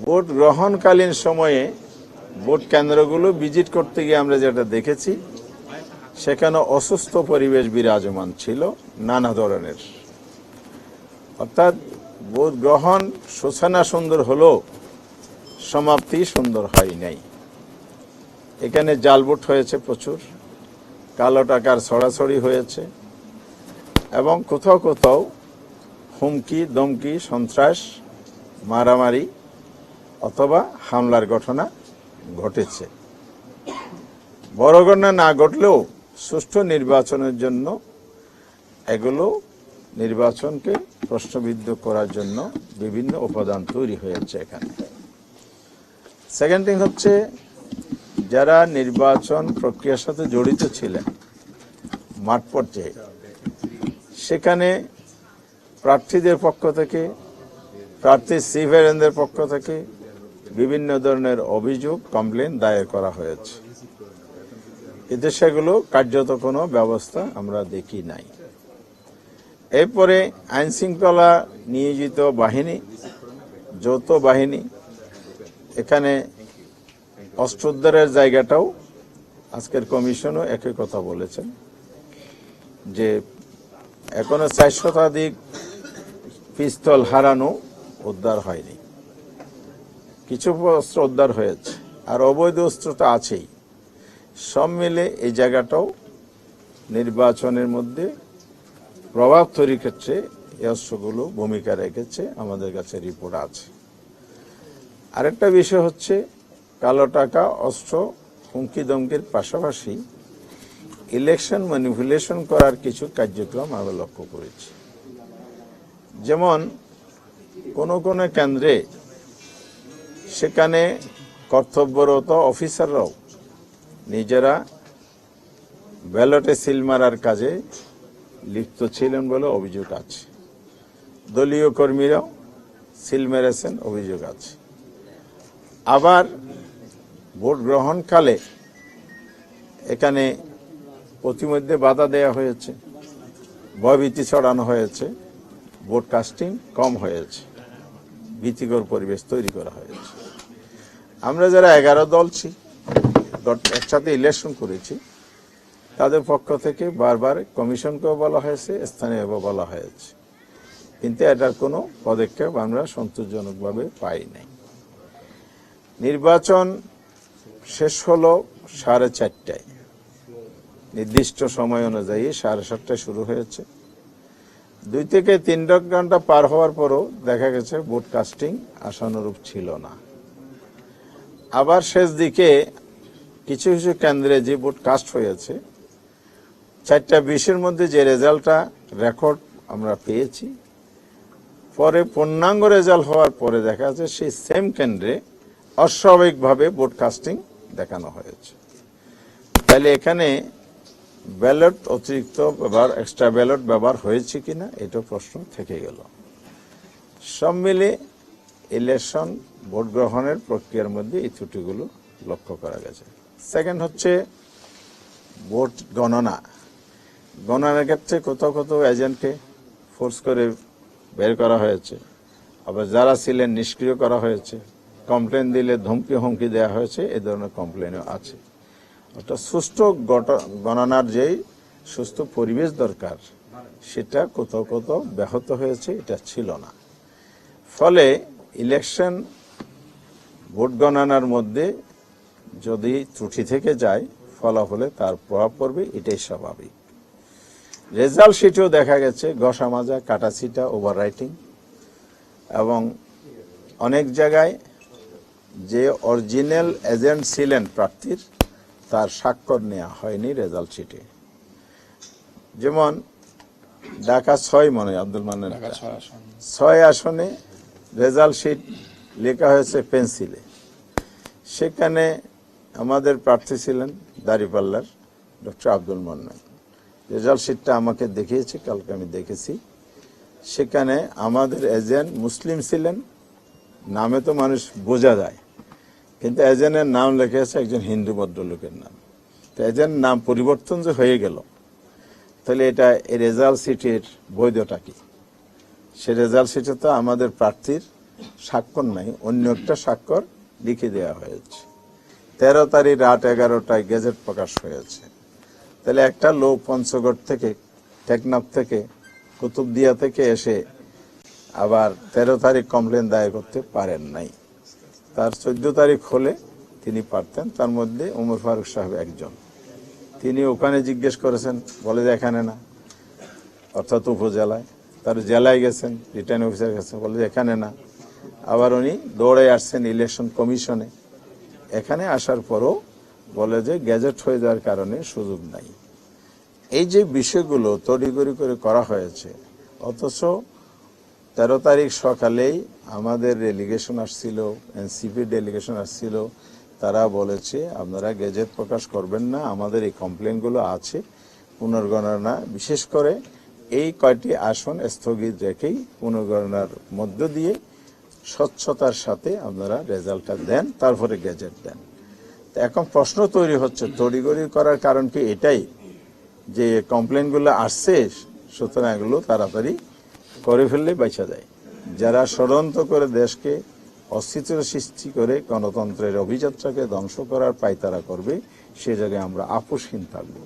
Vote গ্রহণকালীন সময়ে vote কেন্দ্রগুলো visit করতে গিয়ে আমরা যেটা দেখেছি, সেখানে অসুস্থ পরিবেশ বিরাজমান ছিল নানা ধরনের। অর্থাৎ ভোট গ্রহণ সূচনা সুন্দর হলেও সমাপ্তি সুন্দর হয় নাই। এখানে জাল ভোট হয়েছে প্রচুর, কালো টাকার ছড়াছড়ি হয়েছে এবং কোথাও কোথাও হুমকি দমকি, সন্ত্রাস, মারামারি অথবা হামলার ঘটনা ঘটেছে। বড় ঘটনা না ঘটলেও সুষ্ঠু নির্বাচনের জন্য এগুলো নির্বাচনকে প্রশ্নবিদ্ধ করার জন্য বিভিন্ন উপাদান তৈরি হয়েছে এখানে। সেকেন্ড থিং হচ্ছে, যারা নির্বাচন প্রক্রিয়ার সাথে জড়িত ছিলেন মাঠ পর্যায়ে, সেখানে প্রার্থীদের পক্ষ থেকে, প্রার্থী সিভিলিয়ানদের পক্ষ থেকে বিভিন্ন ধরনের অভিযোগ, কমপ্লেন দায়ের করা হয়েছে, কিন্তু সেগুলো কার্যত কোনো ব্যবস্থা আমরা দেখি নাই। এরপরে আইন শৃঙ্খলা নিয়োজিত বাহিনী, যৌথ বাহিনী, এখানে অস্ত্র উদ্ধারের জায়গাটাও আজকের কমিশনও একই কথা বলেছেন যে এখনো 4 শতাধিক পিস্তল হারানো উদ্ধার হয়নি। কিছু অস্ত্র উদ্ধার হয়েছে, আর অবৈধ অস্ত্রটা আছেই। সব মিলে এই জায়গাটাও নির্বাচনের মধ্যে প্রভাব তৈরির ক্ষেত্রে এই অস্ত্রগুলো ভূমিকা রেখেছে, আমাদের কাছে রিপোর্ট আছে। আরেকটা বিষয় হচ্ছে, কালো টাকা, অস্ত্র, হুমকি দমকির পাশাপাশি ইলেকশন ম্যানিপুলেশন করার কিছু কার্যক্রম আমরা লক্ষ্য করেছি। যেমন কোন কোন কেন্দ্রে সেখানে কর্তব্যরত অফিসাররাও নিজেরা ব্যালটে সিল মারার কাজে লিপ্ত ছিলেন বলে অভিযোগ আছে। দলীয় কর্মীরাও সিল মেরেছেন, অভিযোগ আছে। আবার ভোট গ্রহণকালে এখানে প্রতিমধ্যে বাধা দেয়া হয়েছে, ভয়ভীতি ছড়ানো হয়েছে, ভোট কাস্টিং কম হয়েছে, ভীতিকর পরিবেশ তৈরি করা হয়েছে। আমরা যারা 11 দল একসাথে ইলেকশন করেছি, তাদের পক্ষ থেকে বারবার কমিশনকেও বলা হয়েছে, স্থানীয়ভাবে বলা হয়েছে, কিন্তু এটার কোনো পদক্ষেপ আমরা সন্তোষজনকভাবে পাই নাই। নির্বাচন শেষ হলো 4:30টায়, নির্দিষ্ট সময় অনুযায়ী 7:30টায় শুরু হয়েছে। 2 থেকে 3 ঘন্টা পার হওয়ার পরও দেখা গেছে ভোট কাস্টিং আশানুরূপ ছিল না। আবার শেষ দিকে কিছু কিছু কেন্দ্রে যে ভোট কাস্ট হয়েছে, 4:20-এর মধ্যে যে রেজাল্টটা রেকর্ড আমরা পেয়েছি, পরে পূর্ণাঙ্গ রেজাল্ট হওয়ার পরে দেখা যাচ্ছে সেই সেম কেন্দ্রে অস্বাভাবিকভাবে ভোট কাস্টিং দেখানো হয়েছে। তাহলে এখানে ব্যালট অতিরিক্ত ব্যবহার, এক্সট্রা ব্যালট ব্যবহার হয়েছে কিনা, এটা প্রশ্ন থেকে গেল। সব মিলে ইলেকশন ভোট গ্রহণের প্রক্রিয়ার মধ্যে এই ত্রুটিগুলো লক্ষ্য করা গেছে। সেকেন্ড হচ্ছে ভোট গণনার ক্ষেত্রে কোথাও কোথাও এজেন্টকে ফোর্স করে বের করা হয়েছে, আবার যারা ছিলেন নিষ্ক্রিয় করা হয়েছে, কমপ্লেন দিলে ধমকি হুমকি দেওয়া হয়েছে, এ ধরনের কমপ্লেনও আছে। অর্থাৎ সুষ্ঠু গণনার যেই সুস্থ পরিবেশ দরকার, সেটা কোথাও কোথাও ব্যাহত হয়েছে, এটা ছিল না। ফলে ইলেকশন ভোট গণনার মধ্যে যদি ত্রুটি থেকে যায়, ফলাফলে তার প্রভাব পড়বে, এটাই স্বাভাবিক। রেজাল্ট শিটেও দেখা গেছে ঘষা মাজা, কাটাছিটা, ওভাররাইটিং, এবং অনেক জায়গায় যে অরিজিনাল এজেন্ট ছিলেন প্রার্থীর, তার স্বাক্ষর নেওয়া হয়নি রেজাল্ট শিটে। যেমন ঢাকা 6 মনে হয় আব্দুল মান্নান, 6 আসনে রেজাল্ট শিট লেখা হয়েছে পেন্সিলে। সেখানে আমাদের প্রার্থী ছিলেন দাঁড়িপাল্লার ডক্টর আব্দুল মান্নান। রেজাল্ট শিটটা আমাকে দেখিয়েছে, কালকে আমি দেখেছি। সেখানে আমাদের এজেন্ট মুসলিম ছিলেন, নামে তো মানুষ বোঝা যায়, কিন্তু এজেন্টের নাম লেখা আছে একজন হিন্দু ভদ্রলোকের নাম। তো এজেন্ট নাম পরিবর্তন যে হয়ে গেল, তাহলে এটা এই রেজাল্ট শিটের বৈধতা কি? সে রেজাল্ট শিটে তো আমাদের প্রার্থীর স্বাক্ষর নাই, অন্য একটা স্বাক্ষর লিখে দেওয়া হয়েছে। 13 তারিখ রাত 11টায় গেজেট প্রকাশ হয়েছে। তাহলে একটা লোক পঞ্চগড় থেকে, টেকনাফ থেকে, কুতুবদিয়া থেকে এসে আবার 13 তারিখ কমপ্লেন দায়ের করতে পারেন নাই। তার 14 তারিখ হলে তিনি পারতেন। তার মধ্যে ওমর ফারুক সাহেব একজন, তিনি ওখানে জিজ্ঞেস করেছেন, বলে যে এখানে না, অর্থাৎ উপজেলায়। তার জেলায় গেছেন, রিটার্নিং অফিসার গেছেন, বলে যে এখানে না। আবার উনি দৌড়ে আসছেন ইলেকশন কমিশনে, এখানে আসার পরও বলে যে গ্যাজেট হয়ে যাওয়ার কারণে সুযোগ নাই। এই যে বিষয়গুলো তড়িঘড়ি করে করা হয়েছে, অথচ 13 তারিখ সকালেই আমাদের ডেলিগেশন আসছিল, এনসিপি ডেলিগেশন আসছিল, তারা বলেছে আপনারা গেজেট প্রকাশ করবেন না, আমাদের এই কমপ্লেনগুলো আছে, পুনর্গণনা বিশেষ করে এই কয়টি আসন স্থগিত রেখেই পুনর্গণনার মধ্য দিয়ে স্বচ্ছতার সাথে আপনারা রেজাল্টটা দেন, তারপরে গেজেট দেন। তো এখন প্রশ্ন তৈরি হচ্ছে, তড়িঘড়ি করার কারণ কি এটাই যে কমপ্লেনগুলো আসছে, সুতরাং এগুলো তাড়াতাড়ি করে ফেললে বাঁচা যায়। যারা ষড়যন্ত্র করে দেশকে অস্থিতির সৃষ্টি করে গণতন্ত্রের অভিযাত্রাকে ধ্বংস করার পায়তারা করবে, সে জায়গায় আমরা আপোষহীন থাকবো।